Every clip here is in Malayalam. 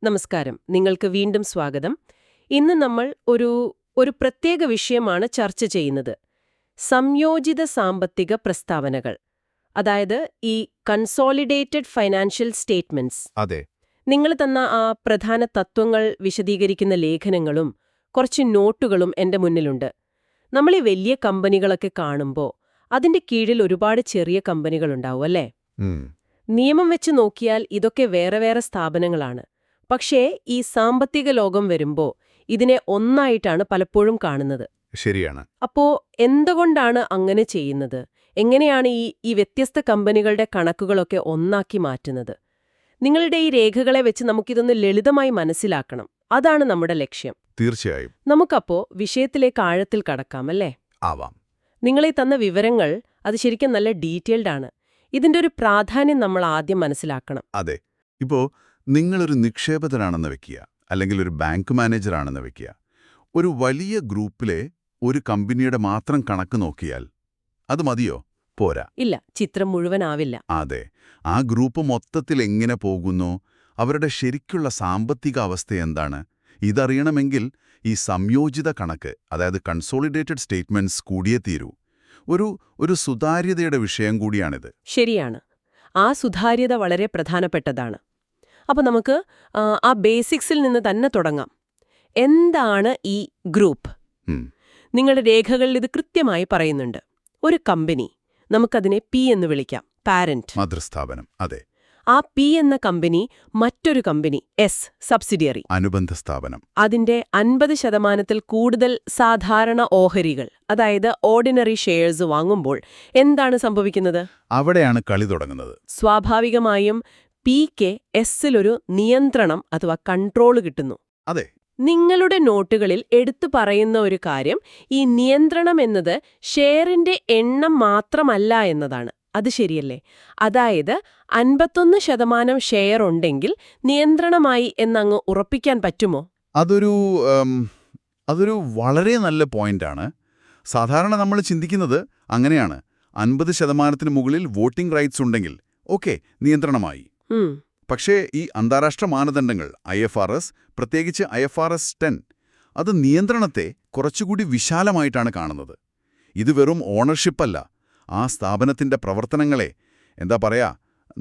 നമസ്കാരം. നിങ്ങൾക്ക് വീണ്ടും സ്വാഗതം. ഇന്ന് നമ്മൾ ഒരു പ്രത്യേക വിഷയമാണ് ചർച്ച ചെയ്യുന്നത്. സംയോജിത സാമ്പത്തിക പ്രസ്താവനകൾ. അതായത് ഈ കൺസോളിഡേറ്റഡ് ഫൈനാൻഷ്യൽ സ്റ്റേറ്റ്മെന്റ്സ്. അതെ. നിങ്ങൾ തന്ന ആ പ്രധാന തത്വങ്ങൾ വിശദീകരിക്കുന്ന ലേഖനങ്ങളും കുറച്ച് നോട്ടുകളും എന്റെ മുന്നിലുണ്ട്. നമ്മൾ ഈ വലിയ കമ്പനികളൊക്കെ കാണുമ്പോൾ അതിന്റെ കീഴിൽ ഒരുപാട് ചെറിയ കമ്പനികളുണ്ടാവും അല്ലേ? ഉം. നിയമം വെച്ച് നോക്കിയാൽ ഇതൊക്കെ വേറെ വേറെ സ്ഥാപനങ്ങളാണ്. പക്ഷേ ഈ സാമ്പത്തിക ലോകം വരുമ്പോ ഇതിനെ ഒന്നായിട്ടാണ് പലപ്പോഴും കാണുന്നത്. ശരിയാണ്. അപ്പോ എന്തുകൊണ്ടാണ് അങ്ങനെ ചെയ്യുന്നത്? എങ്ങനെയാണ് ഈ വ്യത്യസ്ത കമ്പനികളുടെ കണക്കുകളൊക്കെ ഒന്നാക്കി മാറ്റുന്നത്? നിങ്ങളുടെ ഈ രേഖകളെ വെച്ച് നമുക്കിതൊന്ന് ലളിതമായി മനസ്സിലാക്കണം. അതാണ് നമ്മുടെ ലക്ഷ്യം. തീർച്ചയായും. നമുക്കപ്പോ വിഷയത്തിലേക്ക് ആഴത്തിൽ കടക്കാം അല്ലേ? ആവാം. നിങ്ങളീ തന്ന വിവരങ്ങൾ അത് ശരിക്കും നല്ല ഡീറ്റെയിൽഡ് ആണ്. ഇതിന്റെ ഒരു പ്രാധാന്യം നമ്മൾ ആദ്യം മനസ്സിലാക്കണം. അതെ. ഇപ്പോ നിങ്ങളൊരു നിക്ഷേപകനാണെന്ന് വെക്കുക, അല്ലെങ്കിൽ ഒരു ബാങ്ക് മാനേജറാണെന്ന് വെക്കുക. ഒരു വലിയ ഗ്രൂപ്പിലെ ഒരു കമ്പനിയുടെ മാത്രം കണക്ക് നോക്കിയാൽ അത് മതിയോ? പോരാ. ഇല്ല, ചിത്രം മുഴുവനാവില്ല. അതെ. ആ ഗ്രൂപ്പ് മൊത്തത്തിൽ എങ്ങനെ പോകുന്നു, അവരുടെ ശരിക്കുള്ള സാമ്പത്തിക അവസ്ഥ എന്താണ്, ഇതറിയണമെങ്കിൽ ഈ സംയോജിത കണക്ക്, അതായത് കൺസോളിഡേറ്റഡ് സ്റ്റേറ്റ്മെന്റ്സ് കൂടിയേ തീരൂ. ഒരു സുതാര്യതയുടെ വിഷയം കൂടിയാണിത്. ശരിയാണ്. ആ സുതാര്യത വളരെ പ്രധാനപ്പെട്ടതാണ്. അപ്പോൾ നമുക്ക് ആ ബേസിക്സിൽ നിന്ന് തന്നെ തുടങ്ങാം. എന്താണ് ഈ ഗ്രൂപ്പ്? നിങ്ങളുടെ രേഖകളിൽ ഇത് കൃത്യമായി പറയുന്നുണ്ട്. ഒരു കമ്പനി, നമുക്കതിനെ പി എന്ന് വിളിക്കാം, പാരന്റ്. മാതൃസ്ഥാപനം. അതെ. ആ പി എന്ന കമ്പനി മറ്റൊരു കമ്പനി, എസ്, സബ്സിഡിയറി, അനുബന്ധ സ്ഥാപനം. അതിന്റെ 50% കൂടുതൽ സാധാരണ ഓഹരികൾ, അതായത് ഓർഡിനറി ഷെയർസ് വാങ്ങുമ്പോൾ എന്താണ് സംഭവിക്കുന്നത്? അവിടെയാണ് കളി തുടങ്ങുന്നത്. സ്വാഭാവികമായും പിക്ക് എസ്സിലൊരു നിയന്ത്രണം അഥവാ കൺട്രോൾ കിട്ടുന്നു. അതെ. നിങ്ങളുടെ നോട്ടുകളിൽ എടുത്തു പറയുന്ന ഒരു കാര്യം, ഈ നിയന്ത്രണം എന്നത് ഷെയറിന്റെ എണ്ണം മാത്രമല്ല എന്നതാണ്. അത് ശരിയല്ലേ? അതായത് 51% ഷെയർ ഉണ്ടെങ്കിൽ നിയന്ത്രണമായി എന്നങ്ങ് ഉറപ്പിക്കാൻ പറ്റുമോ? അതൊരു വളരെ നല്ല പോയിന്റാണ്. സാധാരണ നമ്മൾ ചിന്തിക്കുന്നത് അങ്ങനെയാണ്. 50% മുകളിൽ വോട്ടിംഗ് റൈറ്റ്സ് ഉണ്ടെങ്കിൽ ഓക്കെ, നിയന്ത്രണമായി. പക്ഷേ ഈ അന്താരാഷ്ട്ര മാനദണ്ഡങ്ങൾ IFRS, പ്രത്യേകിച്ച് IFRS 10, അത് നിയന്ത്രണത്തെ കുറച്ചുകൂടി വിശാലമായിട്ടാണ് കാണുന്നത്. ഇത് വെറും ഓണർഷിപ്പല്ല, ആ സ്ഥാപനത്തിന്റെ പ്രവർത്തനങ്ങളെ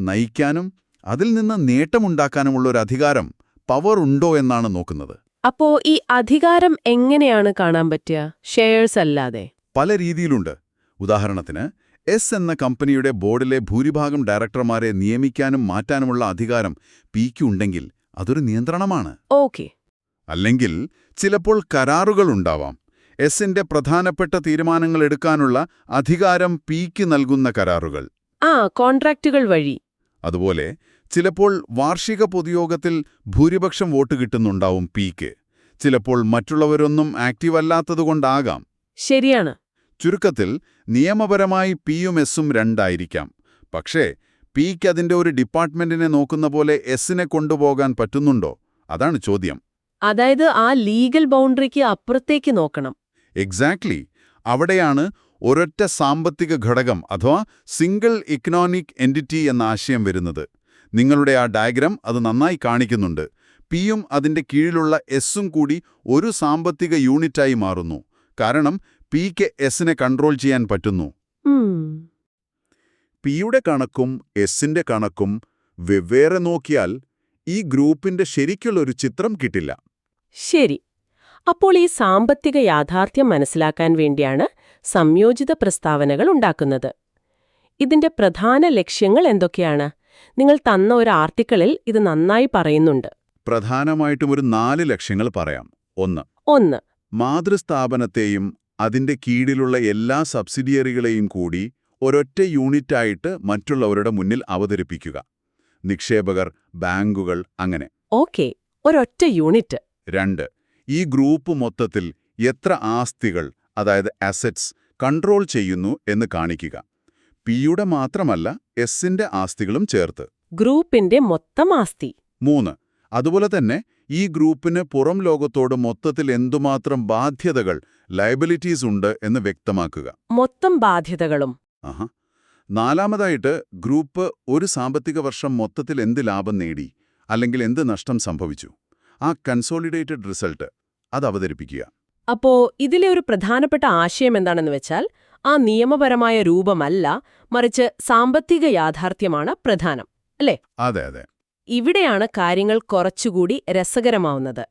നയിക്കാനും അതിൽ നിന്ന് നേട്ടമുണ്ടാക്കാനുമുള്ള ഒരു അധികാരം, പവർ ഉണ്ടോ എന്നാണ് നോക്കുന്നത്. അപ്പോ ഈ അധികാരം എങ്ങനെയാണ് കാണാൻ പറ്റുക, ഷെയർസ് അല്ലാതെ? പല രീതിയിലുണ്ട്. ഉദാഹരണത്തിന്, എസ് എന്ന കമ്പനിയുടെ ബോർഡിലെ ഭൂരിഭാഗം ഡയറക്ടർമാരെ നിയമിക്കാനും മാറ്റാനുമുള്ള അധികാരം പിക്ക് ഉണ്ടെങ്കിൽ അതൊരു നിയന്ത്രണമാണ്. ഓക്കെ. അല്ലെങ്കിൽ ചിലപ്പോൾ കരാറുകളുണ്ടാവാം. എസിന്റെ പ്രധാനപ്പെട്ട തീരുമാനങ്ങൾ എടുക്കാനുള്ള അധികാരം പിക്ക് നൽകുന്ന കരാറുകൾ. കോൺട്രാക്റ്റുകൾ വഴി. അതുപോലെ ചിലപ്പോൾ വാർഷിക പൊതുയോഗത്തിൽ ഭൂരിപക്ഷം വോട്ട് കിട്ടുന്നുണ്ടാവും പിക്ക്. ചിലപ്പോൾ മറ്റുള്ളവരൊന്നും ആക്റ്റീവ് അല്ലാത്തതുകൊണ്ടാകാം. ശരിയാണ്. ചുരുക്കത്തിൽ നിയമപരമായി പിയും എസും രണ്ടായിരിക്കാം. പക്ഷേ പിക്ക് അതിന്റെ ഒരു ഡിപ്പാർട്ട്മെന്റിനെ നോക്കുന്ന പോലെ എസിനെ കൊണ്ടുപോകാൻ പറ്റുന്നുണ്ടോ? അതാണ് ചോദ്യം. അതായത് ആ ലീഗൽ ബൗണ്ടറിക്ക് അപ്പുറത്തേക്ക് നോക്കണം. എക്സാക്ട്ലി. അവിടെയാണ് ഒരൊറ്റ സാമ്പത്തിക ഘടകം അഥവാ സിംഗിൾ ഇക്കണോമിക് എൻറ്റിറ്റി എന്ന ആശയം വരുന്നത്. നിങ്ങളുടെ ആ ഡയഗ്രം അത് നന്നായി കാണിക്കുന്നുണ്ട്. പിയും അതിന്റെ കീഴിലുള്ള എസും കൂടി ഒരു സാമ്പത്തിക യൂണിറ്റായി മാറുന്നു. കാരണം പിക്ക് എസിനെ കൺട്രോൾ ചെയ്യാൻ പറ്റുന്നു. പിയുടെ കണക്കും എസിന്റെ കണക്കും വെവ്വേറെ നോക്കിയാൽ ഈ ഗ്രൂപ്പിന്റെ ശരിക്കുള്ളൊരു ചിത്രം കിട്ടില്ല. ശരി. അപ്പോൾ ഈ സാമ്പത്തിക യാഥാർത്ഥ്യം മനസ്സിലാക്കാൻ വേണ്ടിയാണ് സംയോജിത പ്രസ്താവനകൾ ഉണ്ടാക്കുന്നത്. ഇതിന്റെ പ്രധാന ലക്ഷ്യങ്ങൾ എന്തൊക്കെയാണ്? നിങ്ങൾ തന്ന ഒരു ആർട്ടിക്കിളിൽ ഇത് നന്നായി പറയുന്നുണ്ട്. പ്രധാനമായിട്ടും ഒരു 4 ലക്ഷ്യങ്ങൾ പറയാം. ഒന്ന്, മാതൃസ്ഥാപനത്തെയും അതിന്റെ കീഴിലുള്ള എല്ലാ സബ്സിഡിയറികളെയും കൂടി ഒരൊറ്റ യൂണിറ്റായിട്ട് മറ്റുള്ളവരുടെ മുന്നിൽ അവതരിപ്പിക്കുക. നിക്ഷേപകർ, ബാങ്കുകൾ, അങ്ങനെ. ഓക്കെ, ഒരൊറ്റ യൂണിറ്റ്. 2, ഈ ഗ്രൂപ്പ് മൊത്തത്തിൽ എത്ര ആസ്തികൾ, അതായത് അസറ്റ്സ്, കൺട്രോൾ ചെയ്യുന്നു എന്ന് കാണിക്കുക. പിയുടെ മാത്രമല്ല എസിന്റെ ആസ്തികളും ചേർത്ത്. ഗ്രൂപ്പിന്റെ മൊത്തം ആസ്തി. 3, അതുപോലെ തന്നെ ഈ ഗ്രൂപ്പിന് പുറം ലോകത്തോട് മൊത്തത്തിൽ എന്തുമാത്രം ബാധ്യതകൾ, ലയബിലിറ്റീസ് ഉണ്ട് എന്ന് വ്യക്തമാക്കുക. മൊത്തം ബാധ്യതകളും. 4, ഗ്രൂപ്പ് ഒരു സാമ്പത്തിക വർഷം മൊത്തത്തിൽ എന്ത് ലാഭം നേടി, അല്ലെങ്കിൽ എന്ത് നഷ്ടം സംഭവിച്ചു, ആ കൺസോളിഡേറ്റഡ് റിസൾട്ട് അത് അവതരിപ്പിക്കുക. അപ്പോ ഇതിലെ ഒരു പ്രധാനപ്പെട്ട ആശയം എന്താണെന്ന് വെച്ചാൽ ആ നിയമപരമായ രൂപമല്ല, മറിച്ച് സാമ്പത്തിക യാഥാർത്ഥ്യമാണ് പ്രധാനം, അല്ലേ? അതെ അതെ. ഇവിടെയാണ് കാര്യങ്ങൾ കുറച്ചുകൂടി രസകരമാവുന്നത്.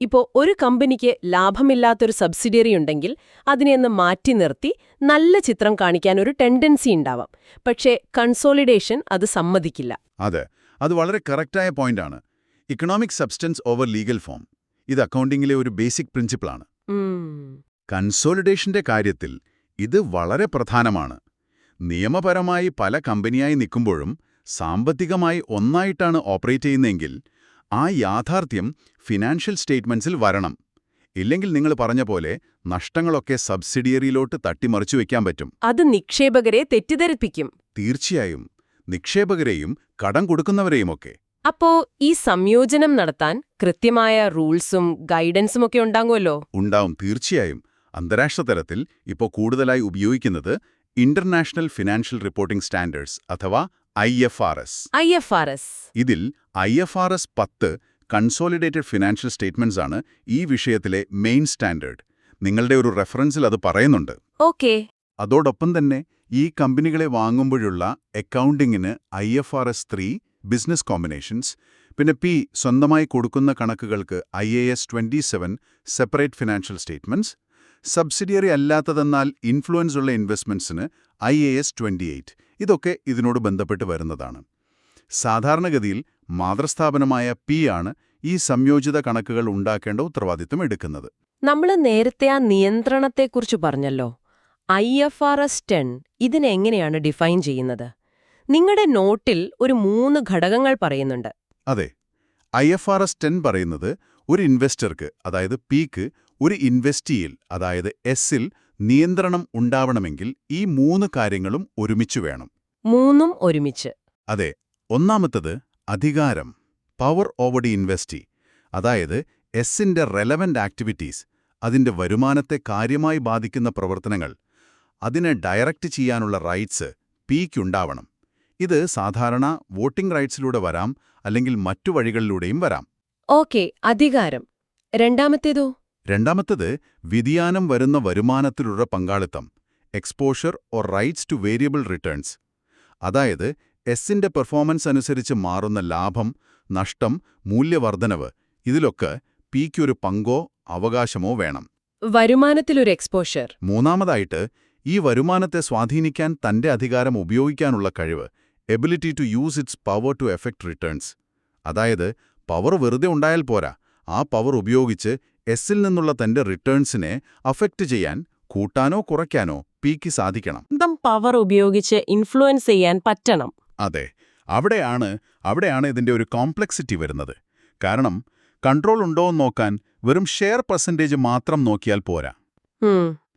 ഇപ്പോ ഒരു കമ്പനിക്ക് ലാഭമില്ലാത്തൊരു സബ്സിഡിയറി ഉണ്ടെങ്കിൽ അതിനെയൊന്ന് മാറ്റി നിർത്തി നല്ല ചിത്രം കാണിക്കാൻ ഒരു ടെൻഡൻസി ഉണ്ടാവാം. പക്ഷേ കൺസോളിഡേഷൻ അത് സമ്മതിക്കില്ല. അതെ, അത് വളരെ കറക്റ്റായ പോയിന്റാണ്. Economic substance over legal form. ഇത് അക്കൗണ്ടിങ്ങിലെ ഒരു ബേസിക് പ്രിൻസിപ്പിളാണ്. കൺസോളിഡേഷന്റെ കാര്യത്തിൽ ഇത് വളരെ പ്രധാനമാണ്. നിയമപരമായി പല കമ്പനിയായി നിൽക്കുമ്പോഴും സാമ്പത്തികമായി ഒന്നായിട്ടാണ് ഓപ്പറേറ്റ് ചെയ്യുന്നതെങ്കിൽ ആ യാഥാർത്ഥ്യം ഫിനാൻഷ്യൽ സ്റ്റേറ്റ്മെന്റ്സിൽ വരണം. ഇല്ലെങ്കിൽ നിങ്ങൾ പറഞ്ഞ പോലെ നഷ്ടങ്ങളൊക്കെ സബ്സിഡിയറിയിലോട്ട് തട്ടിമറിച്ചു വയ്ക്കാൻ പറ്റും. അത് നിക്ഷേപകരെ തെറ്റിദ്ധരിപ്പിക്കും. തീർച്ചയായും. നിക്ഷേപകരെയും കടം കൊടുക്കുന്നവരെയുമൊക്കെ. അപ്പോ ഈ സംയോജനം നടത്താൻ കൃത്യമായ റൂൾസും ഗൈഡൻസും ഒക്കെ ഉണ്ടാകുമല്ലോ? ഉണ്ടാവും, തീർച്ചയായും. അന്താരാഷ്ട്ര തലത്തിൽ ഇപ്പോൾ കൂടുതലായി ഉപയോഗിക്കുന്നത് ഇന്റർനാഷണൽ ഫിനാൻഷ്യൽ റിപ്പോർട്ടിംഗ് സ്റ്റാൻഡേർഡ്സ് അഥവാ IFRS. ഇതിൽ IFRS 10 കൺസോളിഡേറ്റഡ് ഫിനാൻഷ്യൽ സ്റ്റേറ്റ്മെന്റ്സ് ആണ് ഈ വിഷയത്തിലെ മെയിൻ സ്റ്റാൻഡേർഡ്. നിങ്ങളുടെ ഒരു റെഫറൻസിൽ അത് പറയുന്നുണ്ട്. ഓക്കേ. അതോടൊപ്പം തന്നെ ഈ കമ്പനികളെ വാങ്ങുമ്പോഴുള്ള അക്കൗണ്ടിങ്ങിന് IFRS 3 ബിസിനസ് കോമ്പിനേഷൻസ്, പിന്നെ സ്വന്തമായി കൊടുക്കുന്ന കണക്കുകൾക്ക് IAS 27 separate financial statements, subsidiary അല്ലാത്തതെന്നാൽ ഇൻഫ്ലുവൻസ് ഉള്ള ഇൻവെസ്റ്റ്മെന്റ്സിന് IAS 28. ഇതൊക്കെ ഇതിനോട് ബന്ധപ്പെട്ട് വരുന്നതാണ്. സാധാരണഗതിയിൽ മാതൃസ്ഥാപനമായ ആണ് ഈ സംയോജിത കണക്കുകൾ ഉണ്ടാക്കേണ്ട ഉത്തരവാദിത്തം എടുക്കുന്നത്. നമ്മൾ നേരത്തെ ആ നിയന്ത്രണത്തെക്കുറിച്ച് പറഞ്ഞല്ലോ. IFRS 10 ഇതിനെങ്ങനെയാണ് ഡിഫൈൻ ചെയ്യുന്നത്? നിങ്ങളുടെ നോട്ടിൽ ഒരു 3 ഘടകങ്ങൾ പറയുന്നുണ്ട്. അതെ, IFRS 10 പറയുന്നത് ഒരു ഇൻവെസ്റ്റർക്ക്, അതായത് Pക്ക് ഒരു ഇൻവെസ്റ്റിയിൽ, അതായത് Sൽ നിയന്ത്രണം ഉണ്ടാവണമെങ്കിൽ ഈ 3 കാര്യങ്ങളും ഒരുമിച്ചു വേണം. 3ഉം ഒരുമിച്ച്? അതെ. ഒന്നാമത്തത് അധികാരം, പവർ ഓവർ ദി ഇൻവെസ്റ്റി. അതായത് Sന്റെ റെലവന്റ് ആക്ടിവിറ്റീസ്, അതിന്റെ വരുമാനത്തെ കാര്യമായി ബാധിക്കുന്ന പ്രവർത്തനങ്ങൾ, അതിനെ ഡയറക്റ്റ് ചെയ്യാനുള്ള റൈറ്റ്സ് Pക്കുണ്ടാവണം. ഇത് സാധാരണ വോട്ടിംഗ് റൈറ്റ്സിലൂടെ വരാം, അല്ലെങ്കിൽ മറ്റു വഴികളിലൂടെയും വരാം. ഓക്കേ, അധികാരം. രണ്ടാമത്തേതോ? രണ്ടാമത്തത് വ്യതിയാനം വരുന്ന വരുമാനത്തിലുള്ള പങ്കാളിത്തം, exposure or rights to variable returns. അതായത് Sന്റെ പെർഫോമൻസ് അനുസരിച്ച് മാറുന്ന ലാഭം, നഷ്ടം, മൂല്യവർദ്ധനവ്, ഇതിലൊക്കെ Pക്കൊരു പങ്കോ അവകാശമോ വേണം. വരുമാനത്തിലൊരു എക്സ്പോഷർ. മൂന്നാമതായിട്ട് ഈ വരുമാനത്തെ സ്വാധീനിക്കാൻ തന്റെ അധികാരം ഉപയോഗിക്കാനുള്ള കഴിവ്, ability to use its power to effect returns. അതായത് പവർ വെറുതെ ഉണ്ടായാൽ പോരാ, ആ പവർ ഉപയോഗിച്ച് Sൽ നിന്നുള്ള തന്റെ റിട്ടേൺസിനെ അഫക്റ്റ് ചെയ്യാൻ, കൂട്ടാനോ കുറയ്ക്കാനോ Pക്ക് സാധിക്കണം. പവർ ഉപയോഗിച്ച് ഇൻഫ്ലുവൻസ് ചെയ്യാൻ പറ്റണം. അതെ, അവിടെയാണ് ഇതിന്റെ ഒരു കോംപ്ലക്സിറ്റി വരുന്നത്. കാരണം കൺട്രോൾ ഉണ്ടോയെന്ന് നോക്കാൻ വെറും ഷെയർ പെർസെന്റേജ് മാത്രം നോക്കിയാൽ പോരാ.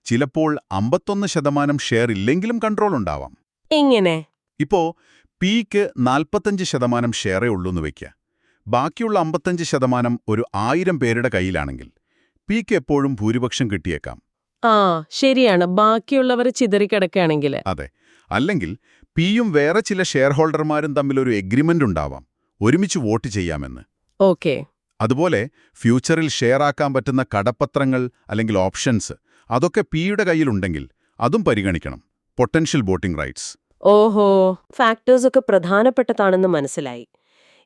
ചിലപ്പോൾ 51% ഷെയർ ഇല്ലെങ്കിലും കൺട്രോൾ ഉണ്ടാവാം. എങ്ങനെ? ഇപ്പോ Pക്ക് 45% ഷെയറേ ഉള്ളൂന്ന് വയ്ക്കുക. ബാക്കിയുള്ള 55% ഒരു 1000 പേരുടെ കയ്യിലാണെങ്കിൽ Pക്ക് എപ്പോഴും ഭൂരിപക്ഷം കിട്ടിയേക്കാം. ശരിയാണ്. ബാക്കിയുള്ളവർ ചിതറിക്കിടക്കുകയാണെങ്കിൽ. അതെ. അല്ലെങ്കിൽ Pയും വേറെ ചില ഷെയർ ഹോൾഡർമാരും തമ്മിലൊരു എഗ്രിമെന്റ് ഉണ്ടാവാം, ഒരുമിച്ച് വോട്ട് ചെയ്യാമെന്ന്. ഓക്കേ. അതുപോലെ ഫ്യൂച്ചറിൽ ഷെയർ ആക്കാൻ പറ്റുന്ന കടപ്പത്രങ്ങൾ അല്ലെങ്കിൽ ഓപ്ഷൻസ്, അതൊക്കെ Pയുടെ കയ്യിലുണ്ടെങ്കിൽ അതും പരിഗണിക്കണം. Potential voting rights. ഓഹോ, ഫാക്ടേഴ്സൊക്കെ പ്രധാനപ്പെട്ടതാണെന്ന് മനസ്സിലായി.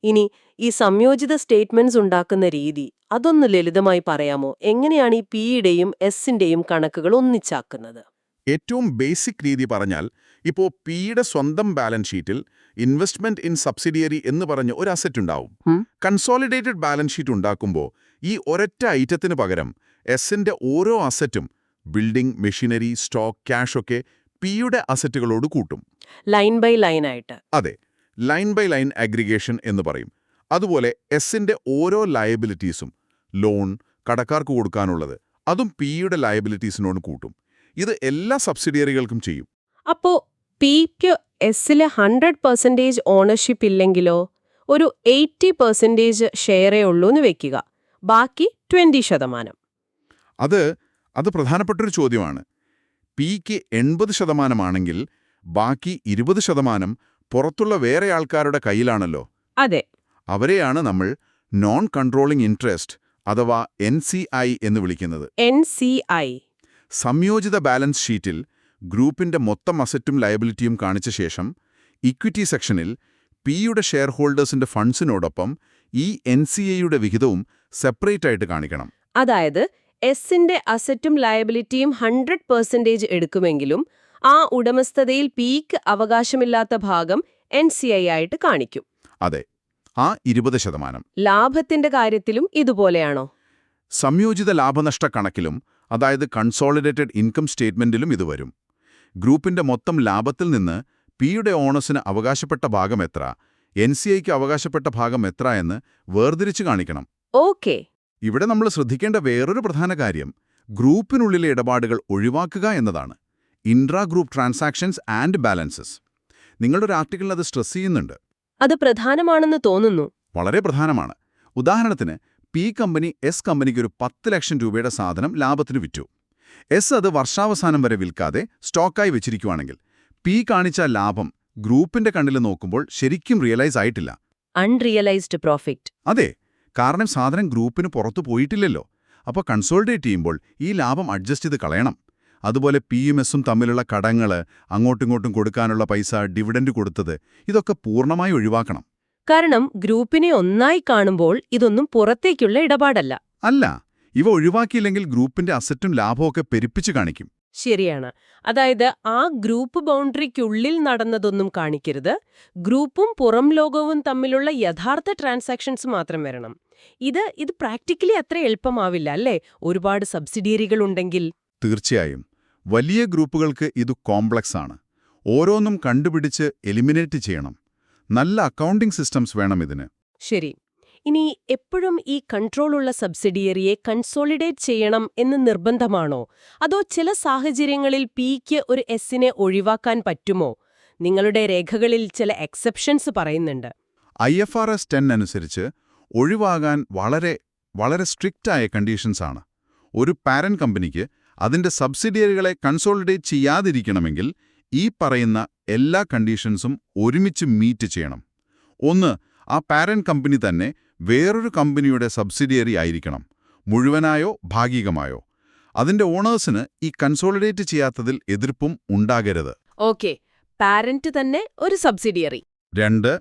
ഇനി ഈ സംയോജിത സ്റ്റേറ്റ്മെന്റ്സ് ഉണ്ടാക്കുന്ന രീതി അതൊന്ന് ലളിതമായി പറയാമോ? എങ്ങനെയാണ് ഈ Pയുടെയും Sന്റെയും കണക്കുകൾ ഒന്നിച്ചാക്കുന്നത്? ഏറ്റവും ബേസിക് രീതി പറഞ്ഞാൽ, ഇപ്പോൾ Pയുടെ സ്വന്തം ബാലൻസ് ഷീറ്റിൽ ഇൻവെസ്റ്റ്മെന്റ് ഇൻ സബ്സിഡിയറി എന്ന് പറഞ്ഞ് ഒരു അസറ്റ് ഉണ്ടാവും. കൺസോളിഡേറ്റഡ് ബാലൻസ് ഷീറ്റ് ഉണ്ടാക്കുമ്പോൾ ഈ ഒരൊറ്റ ഐറ്റത്തിന് പകരം Sന്റെ ഓരോ അസറ്റും, ബിൽഡിംഗ്, മെഷീനറി, സ്റ്റോക്ക്, ക്യാഷ് ഒക്കെ Pയുടെ അസറ്റുകളോട് കൂട്ടും. ലൈൻ ബൈ ലൈൻ ആയിട്ട്. അതെ, ലൈൻ ബൈ ലൈൻ അഗ്രിഗേഷൻ എന്ന് പറയും. അതുപോലെ Sന്റെ ഓരോ ലയബിലിറ്റീസും, ലോൺ, കടക്കാർക്ക് കൊടുക്കാനുള്ളത്, അതും Pയുടെ ലയബിലിറ്റീസിനോട് കൂട്ടും. ഇത് എല്ലാ സബ്സിഡിയറികൾക്കും ചെയ്യും. അപ്പോ Pക്ക് Sല് 100% ഓണർഷിപ്പ് ഇല്ലെങ്കിലോ? ഒരു 80% ഷെയറേ ഉള്ളൂന്ന് വെക്കുക, ബാക്കി 20%. അത് പ്രധാനപ്പെട്ടൊരു ചോദ്യമാണ്. Pക്ക് 80% ആണെങ്കിൽ ബാക്കി 20% പുറത്തുള്ള വേറെ ആൾക്കാരുടെ കയ്യിലാണല്ലോ. അതെ. അവരെയാണ് നമ്മൾ നോൺ കൺട്രോളിംഗ് ഇൻട്രസ്റ്റ് അഥവാ NCI എന്ന് വിളിക്കുന്നത്. NCI. സംയോജിത ബാലൻസ് ഷീറ്റിൽ ഗ്രൂപ്പിന്റെ മൊത്തം അസറ്റും ലയബിലിറ്റിയും കാണിച്ച ശേഷം ഇക്വിറ്റി സെക്ഷനിൽ പിയുടെ ഷെയർ ഹോൾഡേഴ്സിന്റെ ഫണ്ട്സിനോടൊപ്പം ഈ NCIയുടെ വിഹിതവും സെപ്പറേറ്റ് ആയിട്ട് കാണിക്കണം. അതായത് എസിന്റെ അസറ്റും ലയബിലിറ്റിയും 100% എടുക്കുമെങ്കിലും ആ ഉടമസ്ഥതയിൽ പിക്ക് അവകാശമില്ലാത്ത ഭാഗം NCI ആയിട്ട് കാണിക്കും. അതെ, ആ 20%. ലാഭത്തിന്റെ കാര്യത്തിലും ഇതുപോലെയാണോ? സംയോജിത ലാഭനഷ്ട കണക്കിലും, അതായത് കൺസോളിഡേറ്റഡ് ഇൻകം സ്റ്റേറ്റ്മെന്റിലും ഇത് വരും. ഗ്രൂപ്പിന്റെ മൊത്തം ലാഭത്തിൽ നിന്ന് പിയുടെ ഓണേഴ്സിന് അവകാശപ്പെട്ട ഭാഗം എത്ര, NCIക്ക് അവകാശപ്പെട്ട ഭാഗം എത്ര എന്ന് വേർതിരിച്ച് കാണിക്കണം. ഓക്കേ. ഇവിടെ നമ്മൾ ശ്രദ്ധിക്കേണ്ട വേറൊരു പ്രധാന കാര്യം ഗ്രൂപ്പിനുള്ളിലെ ഇടപാടുകൾ ഒഴിവാക്കുക എന്നതാണ്. Intra group transactions and balances. നിങ്ങളുടെ ഒരു ആർട്ടിക്കിളിൽ അത് സ്ട്രെസ് ചെയ്യുന്നുണ്ട്. അത് പ്രധാനമാണെന്ന് തോന്നുന്നു. വളരെ പ്രധാനമാണ്. ഉദാഹരണത്തിന് പി കമ്പനി എസ് കമ്പനിക്ക് ഒരു 10 ലക്ഷം രൂപയുടെ സാധനം ലാഭത്തിന് വിറ്റു. എസ് അത് വർഷാവസാനം വരെ വിൽക്കാതെ സ്റ്റോക്കായി വെച്ചിരിക്കുവാണെങ്കിൽ പി കാണിച്ച ലാഭം ഗ്രൂപ്പിന്റെ കണ്ണിൽ നോക്കുമ്പോൾ ശരിക്കും റിയലൈസ് ആയിട്ടില്ല. Unrealised profit. അതെ, കാരണം സാധനം ഗ്രൂപ്പിന് പുറത്തു പോയിട്ടില്ലല്ലോ. അപ്പോൾ കൺസോളിഡേറ്റ് ചെയ്യുമ്പോൾ ഈ ലാഭം അഡ്ജസ്റ്റ് ചെയ്ത് കളയണം. അതുപോലെ പിയും എസും തമ്മിലുള്ള കടങ്ങൾ, അങ്ങോട്ടിങ്ങോട്ടും കൊടുക്കാനുള്ള പൈസ, ഡിവിഡൻഡ് കൊടുത്തത്, ഇതൊക്കെ പൂർണ്ണമായി ഒഴിവാക്കണം. കാരണം ഗ്രൂപ്പിനെ ഒന്നായി കാണുമ്പോൾ ഇതൊന്നും പുറത്തേക്കുള്ള ഇടപാടല്ല. അല്ല, ഇവ ഒഴിവാക്കിയില്ലെങ്കിൽ ഗ്രൂപ്പിന്റെ അസറ്റും ലാഭമൊക്കെ പെരുപ്പിച്ച് കാണിക്കും. ശരിയാണ്. അതായത് ആ ഗ്രൂപ്പ് ബൗണ്ടറിക്കുള്ളിൽ നടന്നതൊന്നും കാണിക്കരുത്. ഗ്രൂപ്പും പുറം ലോകവും തമ്മിലുള്ള യഥാർത്ഥ ട്രാൻസാക്ഷൻസ് മാത്രം വരണം. ഇത് പ്രാക്ടിക്കലി അത്ര എളുപ്പമാവില്ല അല്ലേ? ഒരുപാട് സബ്സിഡിയറികൾ ഉണ്ടെങ്കിൽ. തീർച്ചയായും. വലിയ ഗ്രൂപ്പുകൾക്ക് ഇത് കോംപ്ലക്സ് ആണ്. ഓരോന്നും കണ്ടുപിടിച്ച് എലിമിനേറ്റ് ചെയ്യണം. നല്ല അക്കൗണ്ടിംഗ് സിസ്റ്റംസ് വേണം ഇതിന്. ശരി. ഇനി എപ്പോഴും ഈ കൺട്രോളുള്ള സബ്സിഡിയറിയെ കൺസോളിഡേറ്റ് ചെയ്യണം എന്ന് നിർബന്ധമാണോ? അതോ ചില സാഹചര്യങ്ങളിൽ പിക്ക് ഒരു എസിനെ ഒഴിവാക്കാൻ പറ്റുമോ? നിങ്ങളുടെ രേഖകളിൽ ചില എക്സെപ്ഷൻസ് പറയുന്നുണ്ട്. IFRS 10 അനുസരിച്ച് ഒഴിവാകാൻ വളരെ സ്ട്രിക്റ്റായ കണ്ടീഷൻസ് ആണ്. ഒരു പാരന്റ് കമ്പനിക്ക് അതിന്റെ സബ്സിഡിയറികളെ കൺസോളിഡേറ്റ് ചെയ്യാതിരിക്കണമെങ്കിൽ ഈ പറയുന്ന എല്ലാ കണ്ടീഷൻസും ഒരുമിച്ച് മീറ്റ് ചെയ്യണം. ഒന്ന്, ആ പാരന്റ് കമ്പനി തന്നെ വേറൊരു കമ്പനിയുടെ സബ്സിഡിയറി ആയിരിക്കണം, മുഴുവനായോ ഭാഗികമായോ. അതിന്റെ ഓണേഴ്സിന് ഈ കൺസോളിഡേറ്റ് ചെയ്യാത്തതിൽ എതിർപ്പും ഉണ്ടാകരുത്. ഓക്കെ, പാരന്റ് തന്നെ ഒരു സബ്സിഡിയറി. 2,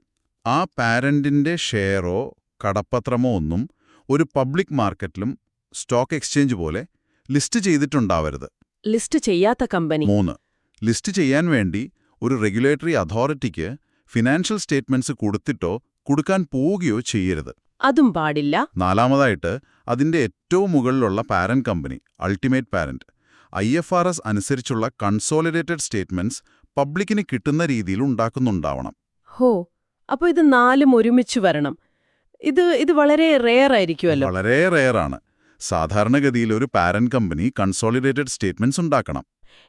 ആ പാരന്റിന്റെ ഷെയറോ കടപ്പത്രമോ ഒന്നും ഒരു പബ്ലിക് മാർക്കറ്റിലും സ്റ്റോക്ക് എക്സ്ചേഞ്ച് പോലെ ലിസ്റ്റ് ചെയ്തിട്ടുണ്ടാവരുത്. ലിസ്റ്റ് ചെയ്യാത്ത കമ്പനി. 3, ലിസ്റ്റ് ചെയ്യാൻ വേണ്ടി ഒരു റെഗുലേറ്ററി അതോറിറ്റിക്ക് ഫിനാൻഷ്യൽ സ്റ്റേറ്റ്മെന്റ്സ് കൊടുത്തിട്ടോ കൊടുക്കാൻ പോവുകയോ ചെയ്യരുത്. അതും പാടില്ല. 4, അതിന്റെ ഏറ്റവും മുകളിലുള്ള parent company, ultimate parent, IFRS അനുസരിച്ചുള്ള കൺസോളിഡേറ്റഡ് സ്റ്റേറ്റ്മെന്റ്സ് പബ്ലിക്കിന് കിട്ടുന്ന രീതിയിൽ ഉണ്ടാക്കുന്നുണ്ടാവണം. ഹോ, അപ്പോൾ ഇത് 4ഉം ഒരുമിച്ച് വരണം. ഇത് വളരെ റെയർ ആയിരിക്കുമല്ലോ. വളരെ റെയറാണ്. സാധാരണഗതിയിൽ ഒരു പാരന്റ് കമ്പനി കൺസോളിഡേറ്റഡ് സ്റ്റേറ്റ്മെന്റ്സ് ഉണ്ടാക്കണം.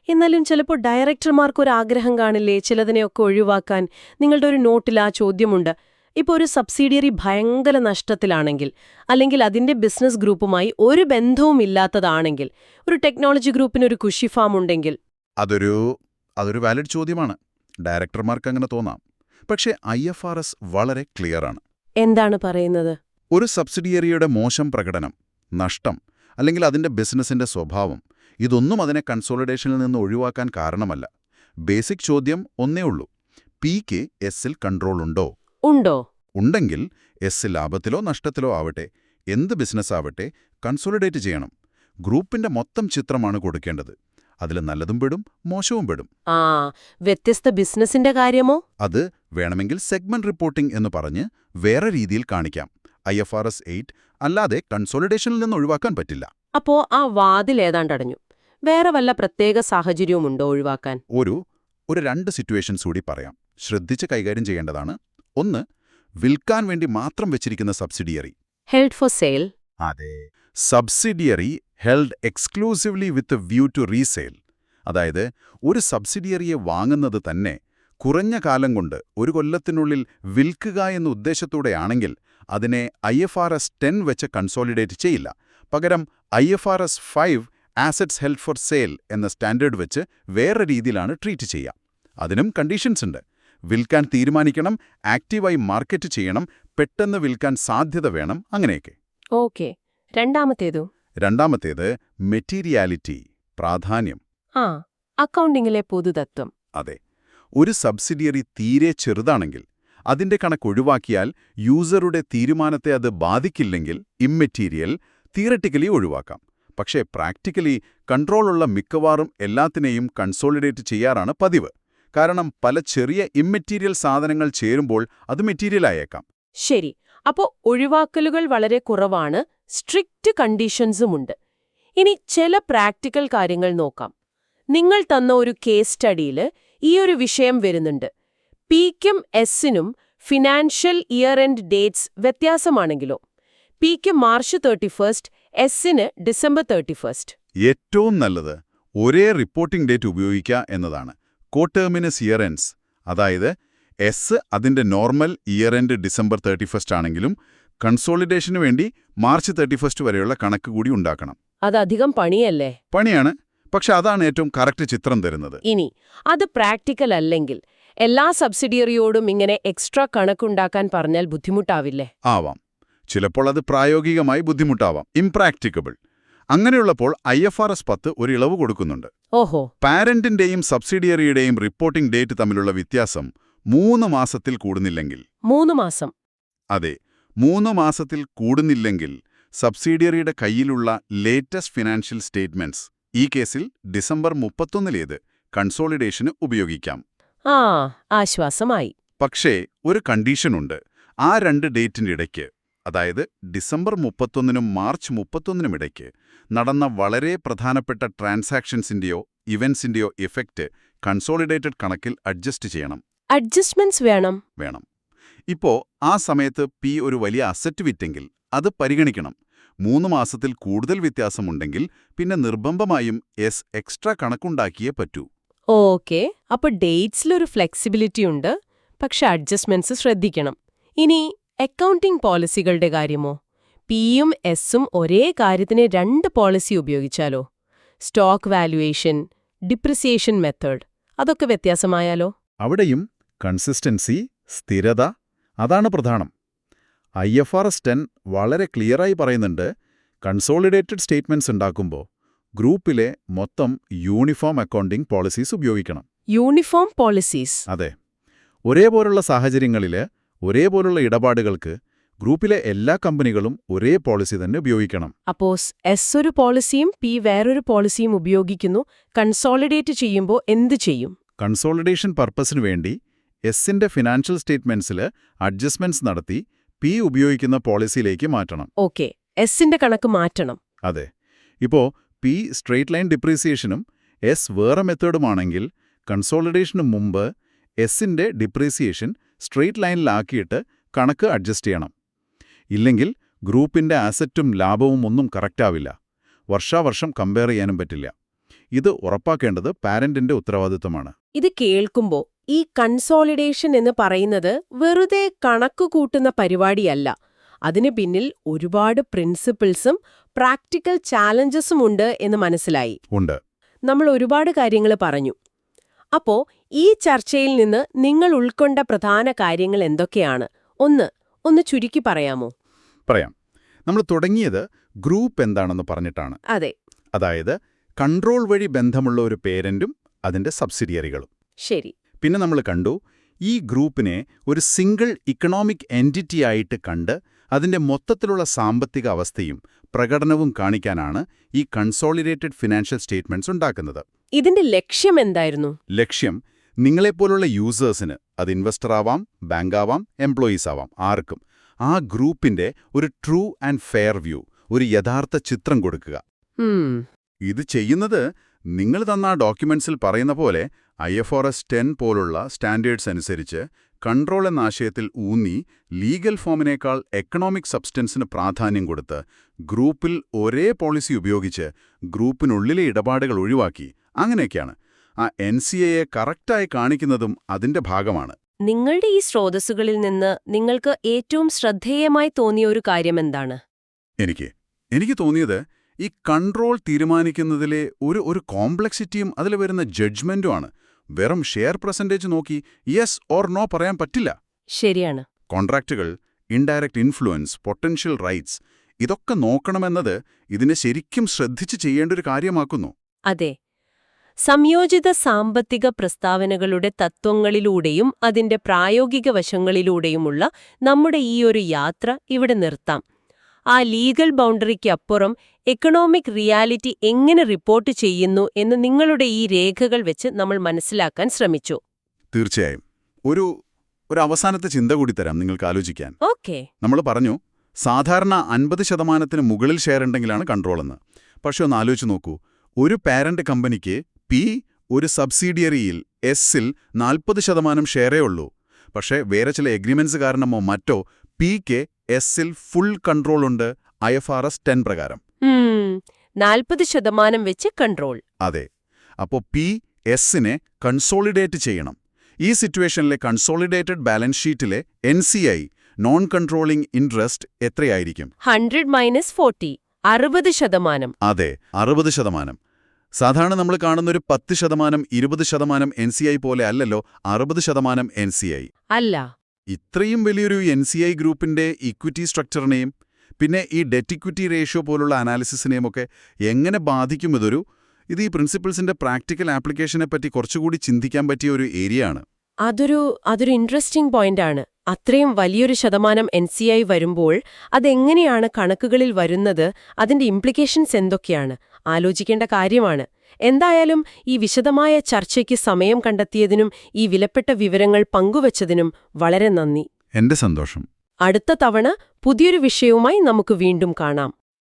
എന്നാലും ചിലപ്പോൾ ഡയറക്ടർമാർക്കൊരു ആഗ്രഹം കാണില്ലേ ചിലതിനെയൊക്കെ ഒഴിവാക്കാൻ? നിങ്ങളുടെ ഒരു നോട്ടിൽ ആ ചോദ്യമുണ്ട്. ഇപ്പോൾ ഒരു സബ്സിഡിയറി ഭയങ്കര നഷ്ടത്തിലാണെങ്കിൽ, അല്ലെങ്കിൽ അതിന്റെ ബിസിനസ് ഗ്രൂപ്പുമായി ഒരു ബന്ധവുമില്ലാത്തതാണെങ്കിൽ, ഒരു ടെക്നോളജി ഗ്രൂപ്പിനൊരു കുഷി ഫാം ഉണ്ടെങ്കിൽ. അതൊരു വാലിഡ് ചോദ്യമാണ്. ഡയറക്ടർമാർക്ക് അങ്ങനെ തോന്നാം. പക്ഷേ IFRS വളരെ ക്ലിയറാണ്. എന്താണ് പറയുന്നത്? ഒരു സബ്സിഡിയറിയുടെ മോശം പ്രകടനം, നഷ്ടം, അല്ലെങ്കിൽ അതിന്റെ ബിസിനസിന്റെ സ്വഭാവം, ഇതൊന്നും അതിനെ കൺസോളിഡേഷനിൽ നിന്ന് ഒഴിവാക്കാൻ കാരണമല്ല. ബേസിക് ചോദ്യം ഒന്നേ ഉള്ളൂ: പിക്ക് എസിൽ കൺട്രോൾ ഉണ്ടോ? ഉണ്ടെങ്കിൽ എസ് ലാഭത്തിലോ നഷ്ടത്തിലോ ആവട്ടെ, എന്ത് ബിസിനസ്സാവട്ടെ, കൺസോളിഡേറ്റ് ചെയ്യണം. ഗ്രൂപ്പിന്റെ മൊത്തം ചിത്രമാണ് കൊടുക്കേണ്ടത്. അതിൽ നല്ലതും പെടും, മോശവും പെടും. വ്യത്യസ്ത ബിസിനസിന്റെ കാര്യമോ? അത് വേണമെങ്കിൽ സെഗ്മെന്റ് റിപ്പോർട്ടിംഗ് എന്ന് പറഞ്ഞ് വേറെ രീതിയിൽ കാണിക്കാം. IFRS 8 അല്ലാതെ കൺസോളിഡേഷനിൽ നിന്ന് ഒഴിവാക്കാൻ പറ്റില്ല. അപ്പോ ആ വാതിൽ ഏതാണ്ടടഞ്ഞു. വേറെ വല്ല പ്രത്യേക സാഹചര്യവുമുണ്ടോ ഒഴിവാക്കാൻ? ഒരു 2 സിറ്റുവേഷൻസ് കൂടി പറയാം. ശ്രദ്ധിച്ച് കൈകാര്യം ചെയ്യേണ്ടതാണ്. 1, വിൽക്കാൻ വേണ്ടി മാത്രം വെച്ചിരിക്കുന്ന സബ്സിഡിയറി. Held for sale. അതെ, subsidiary held exclusively with view to resale. അതായത് ഒരു സബ്സിഡിയറിയെ വാങ്ങുന്നത് തന്നെ കുറഞ്ഞ കാലം കൊണ്ട് 1 കൊല്ലത്തിനുള്ളിൽ വിൽക്കുക എന്ന ഉദ്ദേശത്തോടെയാണെങ്കിൽ അതിനെ IFRS 10 വെച്ച് കൺസോളിഡേറ്റ് ചെയ്യില്ല. പകരം IFRS 5 assets held for sale എന്ന സ്റ്റാൻഡേർഡ് വെച്ച് വേറെ രീതിയിലാണ് ട്രീറ്റ് ചെയ്യുക. അതിനും കണ്ടീഷൻസ് ഉണ്ട്. വിൽക്കാൻ തീരുമാനിക്കണം, ആക്റ്റീവായി മാർക്കറ്റ് ചെയ്യണം, പെട്ടെന്ന് വിൽക്കാൻ സാധ്യത വേണം, അങ്ങനെയൊക്കെ. ഓക്കെ. രണ്ടാമത്തേതു? രണ്ടാമത്തേത് മെറ്റീരിയാലിറ്റി, പ്രാധാന്യം. ആ, അക്കൗണ്ടിങ്ങിലെ പൊതുതത്വം. അതെ. ഒരു സബ്സിഡിയറി തീരെ ചെറുതാണെങ്കിൽ, അതിന്റെ കണക്ക് ഒഴിവാക്കിയാൽ യൂസറുടെ തീരുമാനത്തെ അത് ബാധിക്കില്ലെങ്കിൽ ഇമ്മെറ്റീരിയൽ തിയററ്റിക്കലി ഒഴിവാക്കാം. പക്ഷേ പ്രാക്ടിക്കലി കൺട്രോളുള്ള മിക്കവാറും എല്ലാത്തിനെയും കൺസോളിഡേറ്റ് ചെയ്യാറാണ് പതിവ്. കാരണം പല ചെറിയ ഇമ്മെറ്റീരിയൽ സാധനങ്ങൾ ചേരുമ്പോൾ അത് മെറ്റീരിയലായേക്കാം. ശരി. അപ്പോൾ ഒഴിവാക്കലുകൾ വളരെ കുറവാണ്, സ്ട്രിക്റ്റ് കണ്ടീഷൻസുമുണ്ട്. ഇനി ചില പ്രാക്ടിക്കൽ കാര്യങ്ങൾ നോക്കാം. നിങ്ങൾ തന്ന ഒരു കേസ് സ്റ്റഡിയിൽ ഈ ഒരു വിഷയം വരുന്നുണ്ട്. പിക്കും എസിനും ഫിനാൻഷ്യൽ ഇയർ എൻഡ് ഡേറ്റ്സ് വ്യത്യാസമാണെങ്കിലോ? പിക്ക് മാർച്ച് 31, എസിന് ഡിസംബർ 31. ഏറ്റവും നല്ലത് ഒരേ റിപ്പോർട്ടിംഗ് ഡേറ്റ് ഉപയോഗിക്കുക എന്നതാണ്. കോട്ടേമിനസ് ഇയർ എൻഡ്സ്, അതായത് എസ് അതിന്റെ നോർമൽ ഇയർ എൻഡ് ഡിസംബർ 31 ആണെങ്കിലും കൺസോളിഡേഷനു വേണ്ടി മാർച്ച് 31 വരെയുള്ള കണക്ക് കൂടി ഉണ്ടാക്കണം. അതധികം പണിയല്ലേ? പണിയാണ്, പക്ഷെ അതാണ് ഏറ്റവും കറക്റ്റ് ചിത്രം തരുന്നത്. ഇനി അത് പ്രാക്ടിക്കൽ അല്ലെങ്കിൽ എല്ലാ സബ്സിഡിയറിയോടും ഇങ്ങനെ എക്സ്ട്രാ കണക്കുണ്ടാക്കാൻ പറഞ്ഞാൽ ബുദ്ധിമുട്ടാവില്ലേ? ആവാം. ചിലപ്പോൾ അത് പ്രായോഗികമായി ബുദ്ധിമുട്ടാവാം, ഇംപ്രാക്ടിക്കബിൾ. അങ്ങനെയുള്ളപ്പോൾ IFRS 10 ഒരു ഇളവ് കൊടുക്കുന്നുണ്ട്. ഓഹോ. പാരന്റിന്റെയും സബ്സിഡിയറിയുടെയും റിപ്പോർട്ടിംഗ് ഡേറ്റ് തമ്മിലുള്ള വ്യത്യാസം 3 മാസത്തിൽ കൂടുന്നില്ലെങ്കിൽ. 3 മാസം? അതെ, 3 മാസത്തിൽ കൂടുന്നില്ലെങ്കിൽ സബ്സിഡിയറിയുടെ കയ്യിലുള്ള ലേറ്റസ്റ്റ് ഫിനാൻഷ്യൽ സ്റ്റേറ്റ്മെന്റ്സ്, ഈ കേസിൽ ഡിസംബർ 31 കൺസോളിഡേഷന് ഉപയോഗിക്കാം. ആ, ആശ്വാസമായി. പക്ഷേ ഒരു കണ്ടീഷനുണ്ട്. ആ 2 ഡേറ്റിന്റെ ഇടയ്ക്ക്, അതായത് ഡിസംബർ 31നും മാർച്ച് 31നും ഇടയ്ക്ക് നടന്ന വളരെ പ്രധാനപ്പെട്ട ട്രാൻസാക്ഷൻസിന്റെയോ ഇവന്റ്സിന്റെയോ ഇഫക്റ്റ് കൺസോളിഡേറ്റഡ് കണക്കിൽ അഡ്ജസ്റ്റ് ചെയ്യണം. അഡ്ജസ്റ്റ്മെന്റ്സ് വേണം. ഇപ്പോ ആ സമയത്ത് പി ഒരു വലിയ അസറ്റ് വിറ്റെങ്കിൽ അത് പരിഗണിക്കണം. 3 മാസത്തിൽ കൂടുതൽ വ്യത്യാസമുണ്ടെങ്കിൽ പിന്നെ നിർബന്ധമായും എസ് എക്സ്ട്രാ കണക്കുണ്ടാക്കിയേ പറ്റൂ. ഓക്കെ. അപ്പോൾ ഡേറ്റ്സിലൊരു ഫ്ലെക്സിബിലിറ്റി ഉണ്ട്, പക്ഷെ അഡ്ജസ്റ്റ്മെന്റ്സ് ശ്രദ്ധിക്കണം. ഇനി അക്കൗണ്ടിംഗ് പോളിസികളുടെ കാര്യമോ? പിയും എസും ഒരേ കാര്യത്തിന് 2 പോളിസി ഉപയോഗിച്ചാലോ? സ്റ്റോക്ക് വാല്യുവേഷൻ, ഡിപ്രിസിയേഷൻ മെത്തേഡ്, അതൊക്കെ വ്യത്യാസമായാലോ? അവിടെയും കൺസിസ്റ്റൻസി, സ്ഥിരത, അതാണ് പ്രധാനം. IFRS 10 വളരെ ക്ലിയറായി പറയുന്നുണ്ട്, കൺസോളിഡേറ്റഡ് സ്റ്റേറ്റ്മെന്റ്സ് ഉണ്ടാക്കുമ്പോൾ ഗ്രൂപ്പിലെ മൊത്തം യൂണിഫോം അക്കൗണ്ടിംഗ് പോളിസീസ് ഉപയോഗിക്കണം. Uniform policies? അതെ. ഒരേപോലുള്ള സാഹചര്യങ്ങളിൽ ഒരേപോലുള്ള ഇടപാടുകൾക്ക് ഗ്രൂപ്പിലെ എല്ലാ കമ്പനികളും ഒരേ പോളിസി തന്നെ ഉപയോഗിക്കണം. അപ്പോ എസ് ഒരു പോളിസിയും പി വേറൊരു പോളിസിയും ഉപയോഗിക്കുന്നു. കൺസോളിഡേറ്റ് ചെയ്യുമ്പോൾ എന്ത് ചെയ്യും? കൺസോളിഡേഷൻ പർപ്പസിനു വേണ്ടി എസിന്റെ ഫിനാൻഷ്യൽ സ്റ്റേറ്റ്മെന്റ്സിൽ അഡ്ജസ്റ്റ്മെന്റ്സ് നടത്തി പി ഉപയോഗിക്കുന്ന പോളിസിയിലേക്ക് മാറ്റണം. ഓക്കെ, എസിന്റെ കണക്ക് മാറ്റണം. അതെ. ഇപ്പോ പി സ്ട്രെയിറ്റ് ലൈൻ ഡിപ്രീസിയേഷനും എസ് വേറെ മെത്തേഡുമാണെങ്കിൽ കൺസോളിഡേഷനു മുമ്പ് എസിന്റെ ഡിപ്രീസിയേഷൻ സ്ട്രെയിറ്റ് ലൈനിലാക്കിയിട്ട് കണക്ക് അഡ്ജസ്റ്റ് ചെയ്യണം. ഇല്ലെങ്കിൽ ഗ്രൂപ്പിന്റെ ആസറ്റും ലാഭവും ഒന്നും കറക്റ്റാവില്ല. വർഷാവർഷം കമ്പയർ ചെയ്യാനും പറ്റില്ല. ഇത് ഉറപ്പാക്കേണ്ടത് പാരന്റിന്റെ ഉത്തരവാദിത്തമാണ്. ഇത് കേൾക്കുമ്പോൾ ഈ കൺസോളിഡേഷൻ എന്ന് പറയുന്നത് വെറുതെ കണക്കു കൂട്ടുന്ന പരിപാടിയല്ല. അതിന് പിന്നിൽ ഒരുപാട് പ്രിൻസിപ്പിൾസും പ്രാക്ടിക്കൽ ചാലഞ്ചസും ഉണ്ട് എന്ന് മനസ്സിലായി. ഉണ്ട്. നമ്മൾ ഒരുപാട് കാര്യങ്ങൾ പറഞ്ഞു. അപ്പോ ഈ ചർച്ചയിൽ നിന്ന് നിങ്ങൾ ഉൾക്കൊണ്ട പ്രധാന കാര്യങ്ങൾ എന്തൊക്കെയാണ്? ഒന്ന് ചുരുക്കി പറയാമോ? പറയാം. നമ്മൾ തുടങ്ങിയത് ഗ്രൂപ്പ് എന്താണെന്ന് പറഞ്ഞിട്ടാണ്. അതെ. അതായത് കൺട്രോൾ വഴി ബന്ധമുള്ള ഒരു പേരന്റും അതിന്റെ സബ്സിഡിയറികളും. ശരി. പിന്നെ നമ്മൾ കണ്ടു, ഈ ഗ്രൂപ്പിനെ ഒരു സിംഗിൾ ഇക്കണോമിക് എൻറ്റിറ്റി ആയിട്ട് കണ്ട് അതിന്റെ മൊത്തത്തിലുള്ള സാമ്പത്തിക അവസ്ഥയും പ്രകടനവും കാണിക്കാനാണ് ഈ കൺസോളിഡേറ്റഡ് ഫിനാൻഷ്യൽ സ്റ്റേറ്റ്മെന്റ്സ് ഉണ്ടാക്കുന്നത്. ഇതിന്റെ ലക്ഷ്യം എന്തായിരുന്നു? ലക്ഷ്യം നിങ്ങളെപ്പോലുള്ള യൂസേഴ്സിന്, അത് ഇൻവെസ്റ്റർ ആവാം, ബാങ്ക് ആവാം, എംപ്ലോയീസ് ആവാം, ആർക്കും ആ ഗ്രൂപ്പിന്റെ ഒരു ട്രൂ ആൻഡ് ഫെയർ വ്യൂ, ഒരു യഥാർത്ഥ ചിത്രം കൊടുക്കുക. ഇത് ചെയ്യുന്നത് നിങ്ങൾ തന്ന ഡോക്യുമെന്റ്സിൽ പറയുന്ന പോലെ IFRS 10 പോലുള്ള സ്റ്റാൻഡേർഡ്സ് അനുസരിച്ച് കൺട്രോൾ എന്ന ആശയത്തിൽ ഊന്നി ലീഗൽ ഫോമിനേക്കാൾ എക്കണോമിക് സബ്സ്റ്റൻസിന് പ്രാധാന്യം കൊടുത്ത് ഗ്രൂപ്പിൽ ഒരേ പോളിസി ഉപയോഗിച്ച് ഗ്രൂപ്പിനുള്ളിലെ ഇടപാടുകൾ ഒഴിവാക്കി, അങ്ങനെയൊക്കെയാണ്. ആ NCAയെ കറക്റ്റായി കാണിക്കുന്നതും അതിന്റെ ഭാഗമാണ്. നിങ്ങളുടെ ഈ സ്രോതസ്സുകളിൽ നിന്ന് നിങ്ങൾക്ക് ഏറ്റവും ശ്രദ്ധേയമായി തോന്നിയ ഒരു കാര്യം എന്താണ്? എനിക്ക് തോന്നിയത് ഈ കൺട്രോൾ തീരുമാനിക്കുന്നതിലെ ഒരു കോംപ്ലക്സിറ്റിയും അതിൽ വരുന്ന ജഡ്ജ്മെന്റുമാണ്. വെറും ഷെയർ പെർസെന്റേജ് നോക്കി യെസ് ഓർ നോ പറയാൻ പറ്റില്ല. ശരിയാണ്. കോൺട്രാക്റ്റുകൾ, ഇൻഡയറക്റ്റ് ഇൻഫ്ലുവൻസ്, പൊട്ടൻഷ്യൽ റൈറ്റ്സ് ഇതൊക്കെ നോക്കണമെന്നത് ഇതിനെ ശരിക്കും ശ്രദ്ധിച്ച് ചെയ്യേണ്ട ഒരു കാര്യമാക്കുന്നു. അതെ. സംയോജിത സാമ്പത്തിക പ്രസ്താവനകളുടെ തത്വങ്ങളിലൂടെയും അതിന്റെ പ്രായോഗിക വശങ്ങളിലൂടെയുമുള്ള നമ്മുടെ ഈ ഒരു യാത്ര ഇവിടെ നിർത്താം. ആ ലീഗൽ ബൗണ്ടറിക്ക് അപ്പുറം എക്കണോമിക് റിയാലിറ്റി എങ്ങനെ റിപ്പോർട്ട് ചെയ്യുന്നു എന്ന് നിങ്ങളുടെ ഈ രേഖകൾ വെച്ച് നമ്മൾ മനസ്സിലാക്കാൻ ശ്രമിച്ചു. തീർച്ചയായും. ഒരു അവസാനത്തെ ചിന്ത കൂടി തരാം നിങ്ങൾക്ക് ആലോചിക്കാൻ. ഓക്കേ. നമ്മൾ പറഞ്ഞു സാധാരണ 50% മുകളിൽ ഷെയർ ഉണ്ടെങ്കിലാണ് കൺട്രോളെന്ന്. പക്ഷെ ഒന്ന് ആലോചിച്ച് നോക്കൂ, ഒരു പാരന്റ് കമ്പനിക്ക് പി ഒരു സബ്സിഡിയറിയിൽ എസിൽ 40% ഷെയറേ ഉള്ളൂ. പക്ഷേ വേറെ ചില എഗ്രിമെന്റ്സ് കാരണമോ മറ്റോ പിക്ക് എസിൽ ഫുൾ കൺട്രോൾ ഉണ്ട് IFRS 10 പ്രകാരം. 40% വെച്ച് കൺട്രോൾ. അതെ. അപ്പോൾ പി എസിനെ കൺസോളിഡേറ്റ് ചെയ്യണം. ഈ സിറ്റുവേഷനിലെ കൺസോളിഡേറ്റഡ് ബാലൻസ് ഷീറ്റിലെ NCI നോൺ കൺട്രോളിംഗ് ഇൻട്രസ്റ്റ് എത്രയായിരിക്കും? 100 - 40 60%. അതെ, 60%. സാധാരണ നമ്മൾ കാണുന്നൊരു 10%, 20% NCI പോലെ അല്ലല്ലോ 60% NCI. അല്ല. ഇത്രയും വലിയൊരു NCI ഗ്രൂപ്പിന്റെ ഇക്വിറ്റി സ്ട്രക്ചറിനെയും പിന്നെ ഈ ഡെറ്റ് ഇക്വിറ്റി റേഷ്യോ പോലുള്ള അനാലിസിസിനെയും ഒക്കെ എങ്ങനെ ബാധിക്കും ഇത് ഈ പ്രിൻസിപ്പിൾസിന്റെ പ്രാക്ടിക്കൽ ആപ്ലിക്കേഷനെ പറ്റി കുറച്ചുകൂടി ചിന്തിക്കാൻ പറ്റിയ ഒരു ഏരിയ ആണ്. അതൊരു ഇൻട്രസ്റ്റിംഗ് പോയിന്റാണ്. അത്രയും വലിയൊരു ശതമാനം NCI വരുമ്പോൾ അതെങ്ങനെയാണ് കണക്കുകളിൽ വരുന്നത്, അതിന്റെ ഇംപ്ലിക്കേഷൻസ് എന്തൊക്കെയാണ് ആലോചിക്കേണ്ട കാര്യമാണ്. എന്തായാലും ഈ വിശദമായ ചർച്ചയ്ക്ക് സമയം കണ്ടെത്തിയതിനും ഈ വിലപ്പെട്ട വിവരങ്ങൾ പങ്കുവച്ചതിനും വളരെ നന്ദി. എന്റെ സന്തോഷം. അടുത്ത തവണ പുതിയൊരു വിഷയവുമായി നമുക്ക് വീണ്ടും കാണാം.